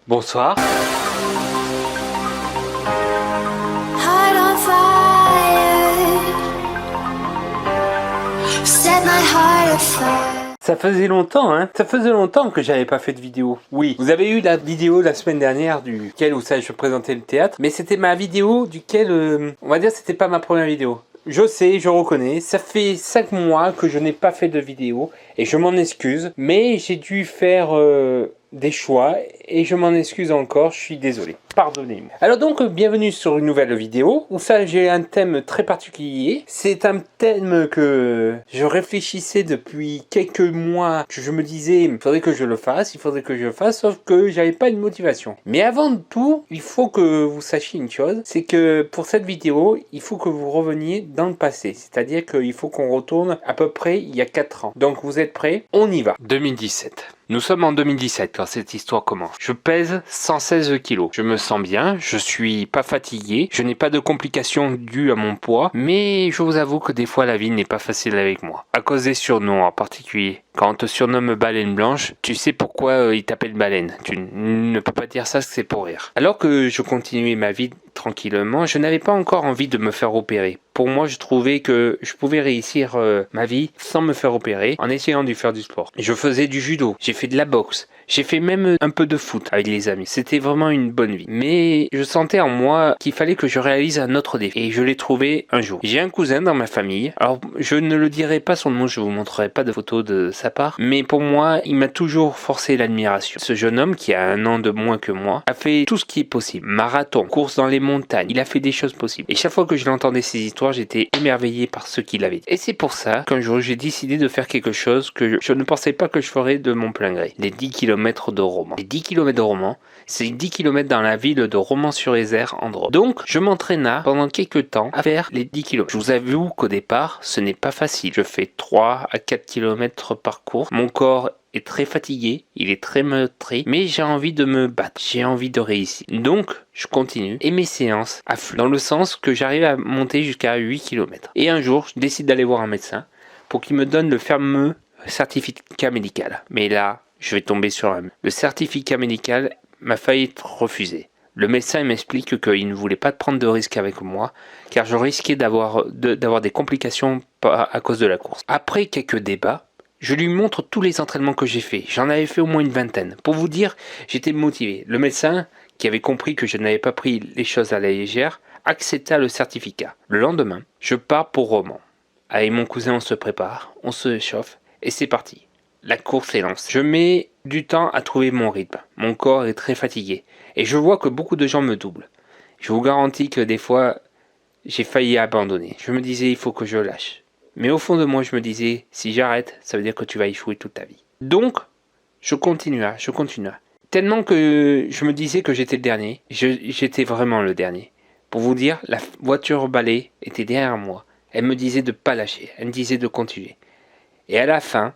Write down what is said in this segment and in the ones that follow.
Bonsoir. Heart on fire. Set my heart afire. Ça faisait longtemps, hein. Ça faisait longtemps que j'avais pas fait de vidéo. Oui, vous avez eu la vidéo la semaine dernière duquel où ça je présentais le théâtre, mais c'était ma vidéo duquel, on va dire, c'était pas ma première vidéo. Je sais, je reconnais, ça fait 5 mois que je n'ai pas fait de vidéo et je m'en excuse, mais j'ai dû faire des choix et je m'en excuse encore, je suis désolé. Pardonnez-moi. Alors donc, bienvenue sur une nouvelle vidéo où ça j'ai un thème très particulier. C'est un thème que je réfléchissais depuis quelques mois, que je me disais, il faudrait que je le fasse, sauf que j'avais pas une motivation. Mais avant tout, il faut que vous sachiez une chose, c'est que pour cette vidéo, il faut que vous reveniez dans le passé. C'est-à-dire qu'il faut qu'on retourne à peu près il y a 4 ans. Donc vous êtes prêts? On y va. 2017. Nous sommes en 2017 quand cette histoire commence. Je pèse 116 kilos. Je me sens bien, je suis pas fatigué, je n'ai pas de complications dues à mon poids, mais je vous avoue que des fois la vie n'est pas facile avec moi. À cause des surnoms en particulier. Quand on te surnomme Baleine Blanche, tu sais pourquoi ils t'appellent Baleine. Tu ne peux pas dire ça, c'est pour rire. Alors que je continuais ma vie tranquillement, je n'avais pas encore envie de me faire opérer. Pour moi, je trouvais que je pouvais réussir ma vie sans me faire opérer en essayant de faire du sport. Je faisais du judo, j'ai fait de la boxe, j'ai fait même un peu de foot avec les amis. C'était vraiment une bonne vie. Mais je sentais en moi qu'il fallait que je réalise un autre défi. Et je l'ai trouvé un jour. J'ai un cousin dans ma famille. Alors, je ne le dirai pas son nom, je vous montrerai pas de photos de sa part. Mais pour moi, il m'a toujours forcé l'admiration. Ce jeune homme, qui a 1 an de moins que moi, a fait tout ce qui est possible. Marathon, course dans les montagnes. Il a fait des choses possibles. Et chaque fois que je l'entendais ces histoires, j'étais émerveillé par ce qu'il avait dit. Et c'est pour ça qu'un jour, j'ai décidé de faire quelque chose que je ne pensais pas que je ferais de mon plein gré. Les 10 km de Romans. Les 10 km de Romans, c'est 10 km dans la ville de Romans-sur-Isère en Drôme. Donc, je m'entraîna pendant quelques temps à faire les 10 km. Je vous avoue qu'au départ, ce n'est pas facile. Je fais 3 à 4 km par course. Mon corps est très fatigué, il est très meurtri, mais j'ai envie de me battre, j'ai envie de réussir. Donc, je continue et mes séances affluent, dans le sens que j'arrive à monter jusqu'à 8 km. Et un jour, je décide d'aller voir un médecin pour qu'il me donne le fameux certificat médical. Mais là, je vais tomber sur un mur. Le certificat médical m'a failli être refusé. Le médecin m'explique qu'il ne voulait pas prendre de risque avec moi, car je risquais d'avoir des complications à cause de la course. Après quelques débats, je lui montre tous les entraînements que j'ai fait. J'en avais fait au moins une vingtaine. Pour vous dire, j'étais motivé. Le médecin, qui avait compris que je n'avais pas pris les choses à la légère, accepta le certificat. Le lendemain, je pars pour Romans. Avec mon cousin, on se prépare, on se chauffe, et c'est parti. La course est lancée. Je mets du temps à trouver mon rythme. Mon corps est très fatigué. Et je vois que beaucoup de gens me doublent. Je vous garantis que des fois, j'ai failli abandonner. Je me disais, il faut que je lâche. Mais au fond de moi, je me disais, si j'arrête, ça veut dire que tu vas échouer toute ta vie. Donc, je continua. Tellement que je me disais que j'étais le dernier. J'étais vraiment le dernier. Pour vous dire, la voiture balai était derrière moi. Elle me disait de ne pas lâcher. Elle me disait de continuer. Et à la fin,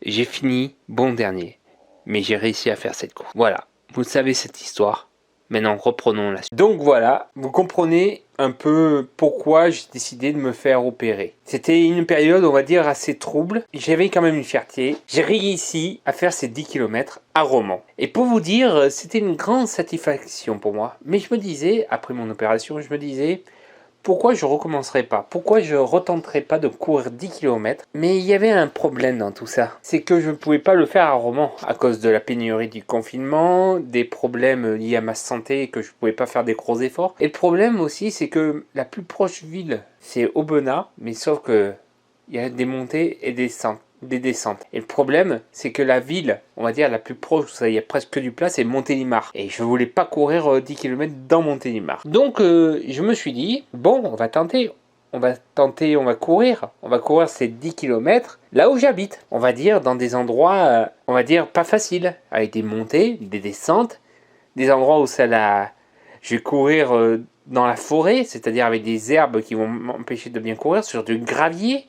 j'ai fini bon dernier. Mais j'ai réussi à faire cette course. Voilà, vous savez cette histoire. Maintenant, reprenons la suite. Donc voilà, vous comprenez un peu pourquoi j'ai décidé de me faire opérer. C'était une période, on va dire, assez trouble. J'avais quand même une fierté. J'ai réussi à faire ces 10 km à Romans. Et pour vous dire, c'était une grande satisfaction pour moi. Mais je me disais, après mon opération, je me disais, pourquoi je recommencerai pas? Pourquoi je retenterai pas de courir 10 km? Mais il y avait un problème dans tout ça. C'est que je ne pouvais pas le faire à Romans à cause de la pénurie du confinement, des problèmes liés à ma santé, que je ne pouvais pas faire des gros efforts. Et le problème aussi, c'est que la plus proche ville, c'est Aubenas, mais sauf que il y a des montées et des descentes. Et le problème, c'est que la ville, on va dire la plus proche, où il y a presque que du plat, c'est Montélimar. Et je voulais pas courir 10 km dans Montélimar. Donc je me suis dit, bon, on va tenter, on va courir ces 10 km là où j'habite. On va dire dans des endroits, on va dire pas faciles, avec des montées, des descentes, des endroits où je vais courir dans la forêt, c'est-à-dire avec des herbes qui vont m'empêcher de bien courir, sur du gravier.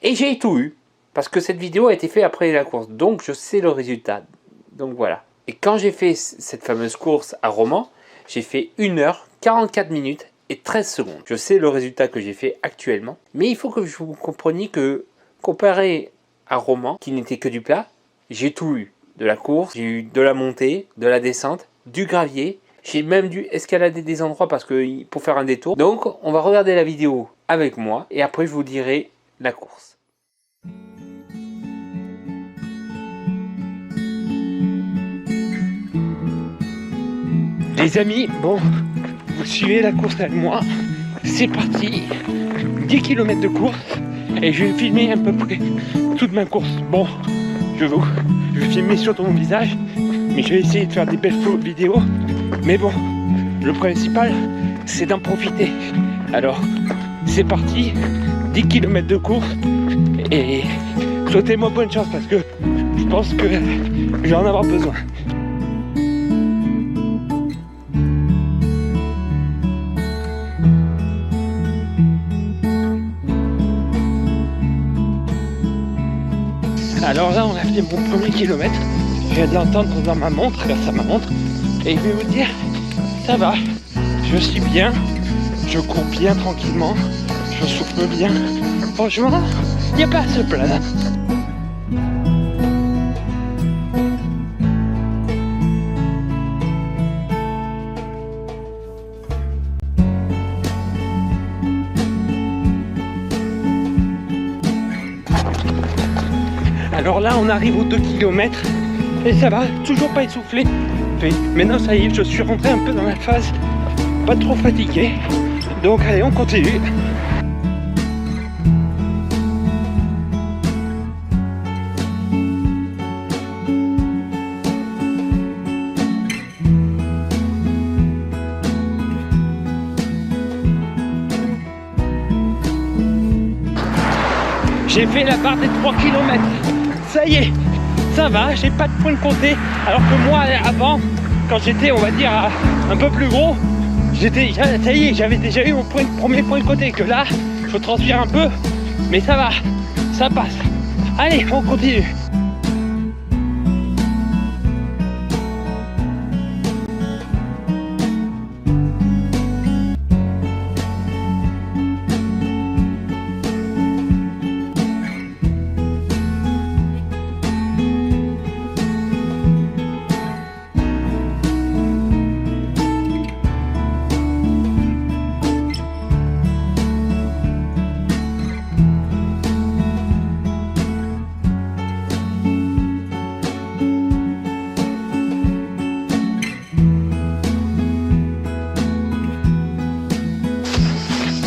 Et j'ai tout eu. Parce que cette vidéo a été faite après la course. Donc je sais le résultat. Donc voilà. Et quand j'ai fait cette fameuse course à Romans, j'ai fait 1 heure, 44 minutes et 13 secondes. Je sais le résultat que j'ai fait actuellement. Mais il faut que vous compreniez que comparé à Romans, qui n'était que du plat, j'ai tout eu. de la course, j'ai eu de la montée, de la descente, du gravier. J'ai même dû escalader des endroits parce que pour faire un détour. Donc on va regarder la vidéo avec moi et après je vous dirai la course. Les amis, bon, vous suivez la course avec moi. C'est parti, 10 km de course et je vais filmer à peu près toute ma course. Bon, je vais filmer surtout mon visage, mais je vais essayer de faire des belles vidéos. Mais bon, le principal, c'est d'en profiter. Alors, c'est parti, 10 km de course et souhaitez-moi bonne chance parce que je pense que je vais en avoir besoin. Alors là, on a fait mon premier kilomètre. Je viens de l'entendre dans ma montre, grâce à ma montre. Et je vais vous dire, ça va. Je suis bien. Je cours bien tranquillement. Je souffle bien. Franchement, il n'y a pas à se plaindre. Alors là, on arrive aux 2 km et ça va, toujours pas essoufflé. Maintenant, ça y est, je suis rentré un peu dans la phase, pas trop fatigué. Donc allez, on continue. J'ai fait la barre des 3 km. Ça y est, ça va, j'ai pas de points de compter. Alors que moi, avant, quand j'étais, on va dire, un peu plus gros, ça y est, j'avais déjà eu mon premier point de côté. Que là, je transpire un peu, mais ça va, ça passe. Allez, on continue.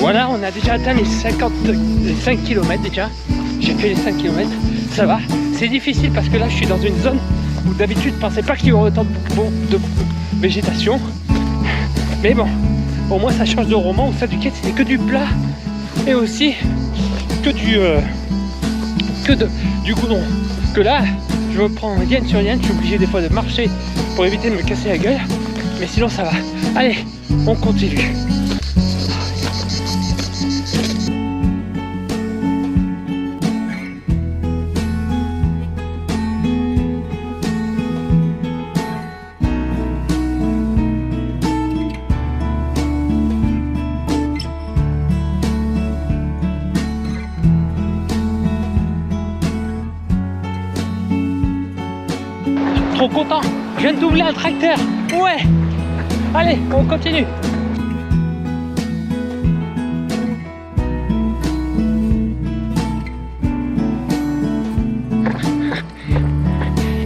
Voilà, on a déjà atteint les 5 km déjà. J'ai fait les 5 km, ça va. C'est difficile parce que là je suis dans une zone où d'habitude je pensais pas qu'il y aurait autant de végétation. Mais bon, au moins ça change de roman où ça du quai c'était que du plat et aussi que du goudron. Que là, je me prends yen sur yen, je suis obligé des fois de marcher pour éviter de me casser la gueule. Mais sinon ça va. Allez, on continue. Trop content, je viens de doubler un tracteur. Ouais. Allez, on continue.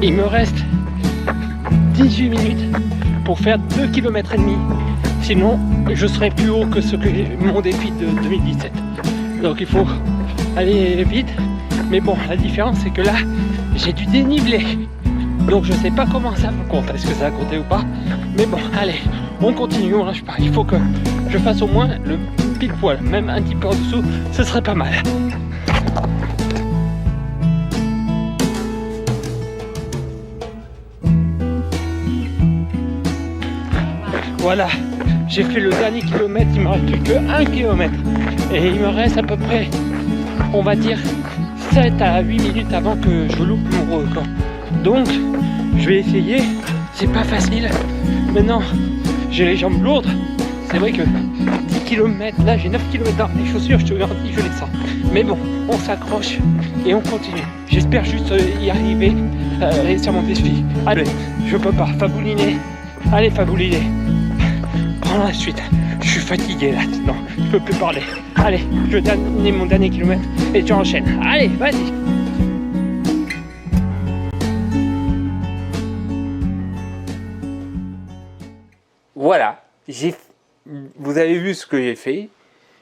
Il me reste 18 minutes pour faire 2 km et demi. Sinon, je serai plus haut que mon défi de 2017. Donc il faut aller vite. Mais bon, la différence c'est que là, j'ai du dénivelé. Donc je sais pas comment ça compte, est-ce que ça a compté ou pas. Mais bon, allez, on continue, on lâche pas. Il faut que je fasse au moins le pile poil, même un petit peu en dessous, ce serait pas mal. Voilà, j'ai fait le dernier kilomètre, il me reste plus que 1 km. Et il me reste à peu près, on va dire, 7 à 8 minutes avant que je loupe mon record. Donc, je vais essayer, c'est pas facile. Maintenant, j'ai les jambes lourdes. C'est vrai que 10 km, là j'ai 9 km dans les chaussures, je te garantis, je les sens. Mais bon, on s'accroche et on continue. J'espère juste y arriver, réussir mon défi. Allez, je peux pas, Faboulinet. Allez, Faboulinet. Prends la suite. Je suis fatigué là, non, je peux plus parler. Allez, je donne mon dernier kilomètre et tu enchaînes. Allez, vas-y. Voilà, vous avez vu ce que j'ai fait.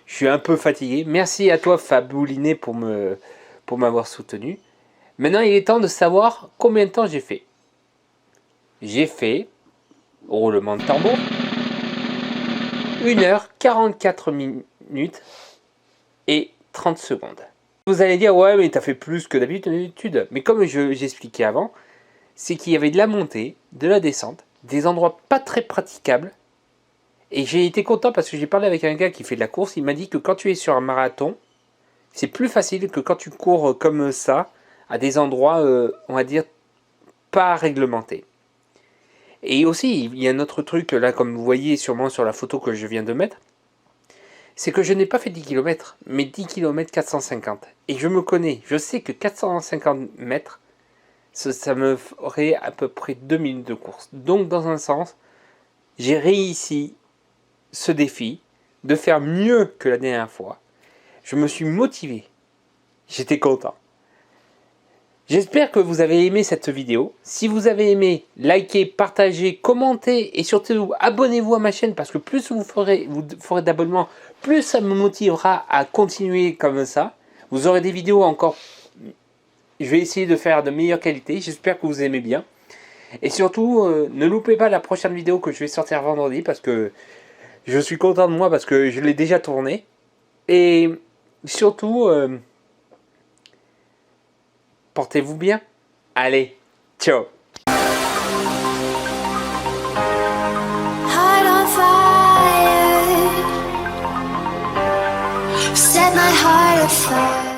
Je suis un peu fatigué. Merci à toi Faboulinet pour m'avoir soutenu. Maintenant, il est temps de savoir combien de temps j'ai fait. J'ai fait, roulement de tambour, 1h44 minutes et 30 secondes. Vous allez dire, ouais, mais t'as fait plus que d'habitude. Mais comme j'expliquais avant, c'est qu'il y avait de la montée, de la descente, des endroits pas très praticables. Et j'ai été content parce que j'ai parlé avec un gars qui fait de la course. Il m'a dit que quand tu es sur un marathon, c'est plus facile que quand tu cours comme ça, à des endroits, on va dire, pas réglementés. Et aussi, il y a un autre truc, là, comme vous voyez sûrement sur la photo que je viens de mettre, c'est que je n'ai pas fait 10 km, mais 10 km 450. Et je me connais, je sais que 450 mètres, ça me ferait à peu près 2 minutes de course. Donc, dans un sens, j'ai réussi ce défi de faire mieux que la dernière fois. Je me suis motivé. J'étais content. J'espère que vous avez aimé cette vidéo. Si vous avez aimé, likez, partagez, commentez et surtout abonnez-vous à ma chaîne parce que plus vous ferez d'abonnements, plus ça me motivera à continuer comme ça. Vous aurez des vidéos encore. Je vais essayer de faire de meilleure qualité. J'espère que vous aimez bien. Et surtout, ne loupez pas la prochaine vidéo que je vais sortir vendredi parce que je suis content de moi parce que je l'ai déjà tourné. Et surtout, portez-vous bien. Allez, ciao. Heart on fire. Set my heart afire.